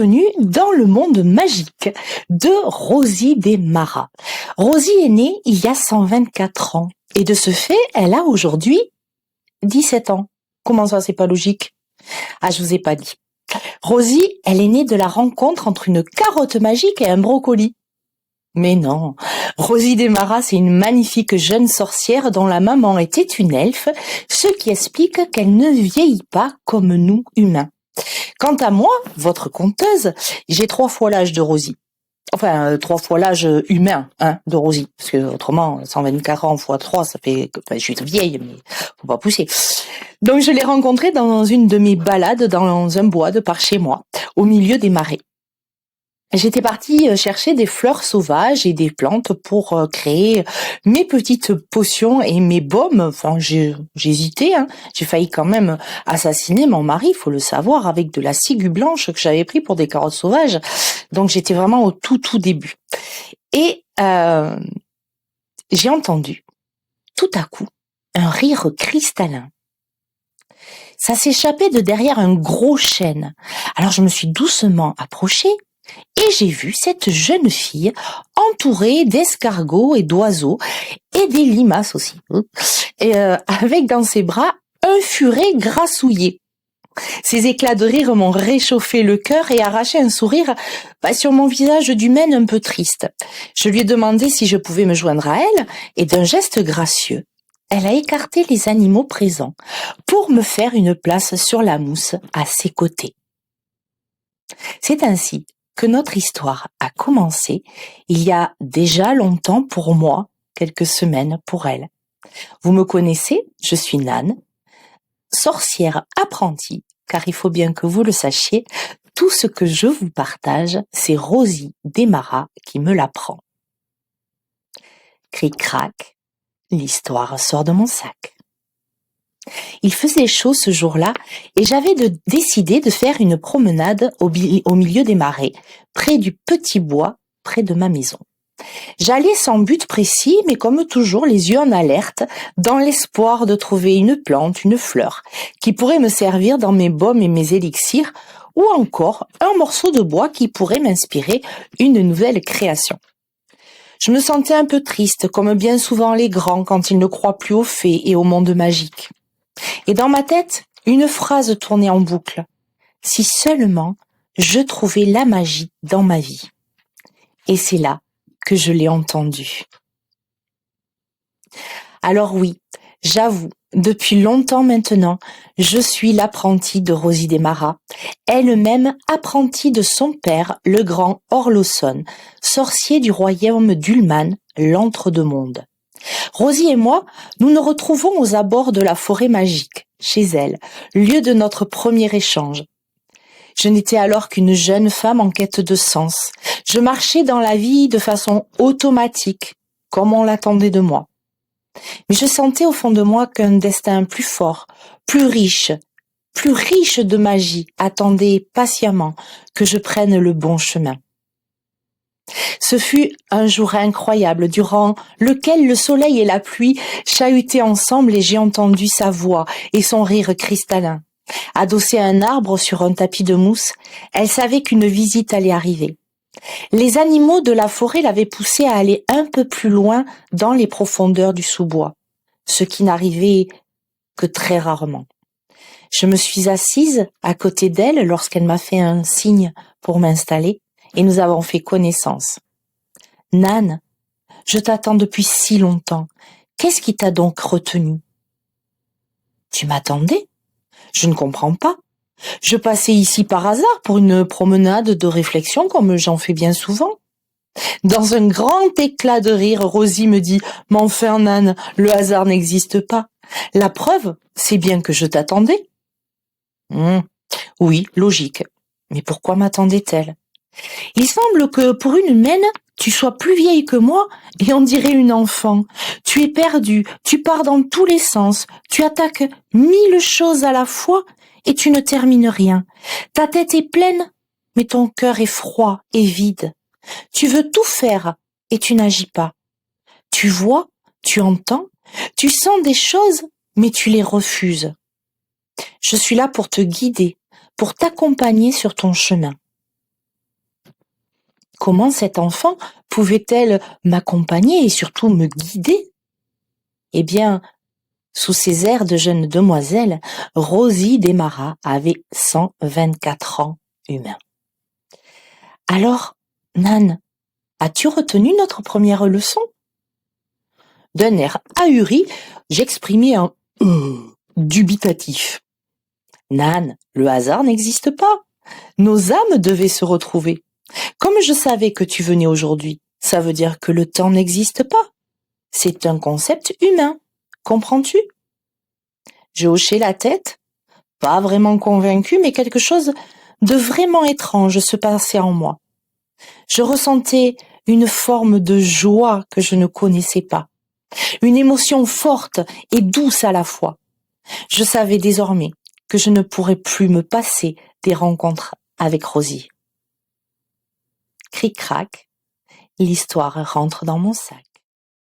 bienvenue dans le monde magique de Rosie des Maras. Rosie est née il y a 124 ans et de ce fait, elle a aujourd'hui 17 ans. Comment ça, c'est pas logique? Ah, je vous ai pas dit. Rosie, elle est née de la rencontre entre une carotte magique et un brocoli. Mais non, Rosie des Maras, c'est une magnifique jeune sorcière dont la maman était une elfe, ce qui explique qu'elle ne vieillit pas comme nous humains. Quant à moi, votre conteuse, j'ai 3 fois l'âge de Rosie. Enfin, 3 fois l'âge humain de Rosie. Parce que autrement, 124 ans fois 3, ça fait... Enfin, je suis vieille, mais faut pas pousser. Donc je l'ai rencontrée dans une de mes balades dans un bois de par chez moi, au milieu des marais. J'étais partie chercher des fleurs sauvages et des plantes pour créer mes petites potions et mes baumes. Enfin, j'hésitais, J'ai failli quand même assassiner mon mari, faut le savoir, avec de la ciguë blanche que j'avais pris pour des carottes sauvages. Donc j'étais vraiment au tout début. Et j'ai entendu tout à coup un rire cristallin. Ça s'échappait de derrière un gros chêne. Alors je me suis doucement approchée et j'ai vu cette jeune fille entourée d'escargots et d'oiseaux et des limaces aussi, et avec dans ses bras un furet grassouillé. Ces éclats de rire m'ont réchauffé le cœur et arraché un sourire sur mon visage d'humaine un peu triste. Je lui ai demandé si je pouvais me joindre à elle et d'un geste gracieux, elle a écarté les animaux présents pour me faire une place sur la mousse à ses côtés. C'est ainsi que notre histoire a commencé il y a déjà longtemps pour moi, quelques semaines pour elle. Vous me connaissez, je suis Nan, sorcière apprentie, car il faut bien que vous le sachiez, tout ce que je vous partage, c'est Rosie des Maras qui me l'apprend. Cric-crac, l'histoire sort de mon sac. Il faisait chaud ce jour-là et j'avais décidé de faire une promenade au milieu des marais, près du petit bois, près de ma maison. J'allais sans but précis, mais comme toujours, les yeux en alerte, dans l'espoir de trouver une plante, une fleur, qui pourrait me servir dans mes baumes et mes élixirs, ou encore un morceau de bois qui pourrait m'inspirer une nouvelle création. Je me sentais un peu triste, comme bien souvent les grands quand ils ne croient plus aux fées et au monde magique. Et dans ma tête, une phrase tournait en boucle. Si seulement je trouvais la magie dans ma vie. Et c'est là que je l'ai entendue. Alors oui, j'avoue, depuis longtemps maintenant, je suis l'apprentie de Rosie des Maras, elle-même apprentie de son père, le grand Orlosson, sorcier du royaume d'Ulman, l'entre-deux-mondes. Rosie et moi, nous nous retrouvons aux abords de la forêt magique, chez elle, lieu de notre premier échange. Je n'étais alors qu'une jeune femme en quête de sens. Je marchais dans la vie de façon automatique, comme on l'attendait de moi. Mais je sentais au fond de moi qu'un destin plus fort, plus riche de magie attendait patiemment que je prenne le bon chemin. Ce fut un jour incroyable durant lequel le soleil et la pluie chahutaient ensemble et j'ai entendu sa voix et son rire cristallin. Adossée à un arbre sur un tapis de mousse, elle savait qu'une visite allait arriver. Les animaux de la forêt l'avaient poussée à aller un peu plus loin dans les profondeurs du sous-bois, ce qui n'arrivait que très rarement. Je me suis assise à côté d'elle lorsqu'elle m'a fait un signe pour m'installer et nous avons fait connaissance. Nan, je t'attends depuis si longtemps. Qu'est-ce qui t'a donc retenu? Tu m'attendais? Je ne comprends pas. Je passais ici par hasard pour une promenade de réflexion comme j'en fais bien souvent. Dans un grand éclat de rire, Rosie me dit « Mais enfin, Nan, le hasard n'existe pas. La preuve, c'est bien que je t'attendais. » Oui, logique. Mais pourquoi m'attendait-elle? Il semble que pour une humaine, tu sois plus vieille que moi et on dirait une enfant. Tu es perdue, tu pars dans tous les sens, tu attaques 1000 choses à la fois et tu ne termines rien. Ta tête est pleine, mais ton cœur est froid et vide. Tu veux tout faire et tu n'agis pas. Tu vois, tu entends, tu sens des choses, mais tu les refuses. Je suis là pour te guider, pour t'accompagner sur ton chemin. Comment cette enfant pouvait-elle m'accompagner et surtout me guider? Eh bien, sous ses airs de jeune demoiselle, Rosie Desmarais avait 124 ans humains. Alors, Nan, as-tu retenu notre première leçon? D'un air ahuri, j'exprimai un dubitatif. Nan, le hasard n'existe pas. Nos âmes devaient se retrouver. Comme je savais que tu venais aujourd'hui, ça veut dire que le temps n'existe pas. C'est un concept humain. Comprends-tu? Je hochai la tête, pas vraiment convaincue, mais quelque chose de vraiment étrange se passait en moi. Je ressentais une forme de joie que je ne connaissais pas, une émotion forte et douce à la fois. Je savais désormais que je ne pourrais plus me passer des rencontres avec Rosie. Cric-crac, l'histoire rentre dans mon sac.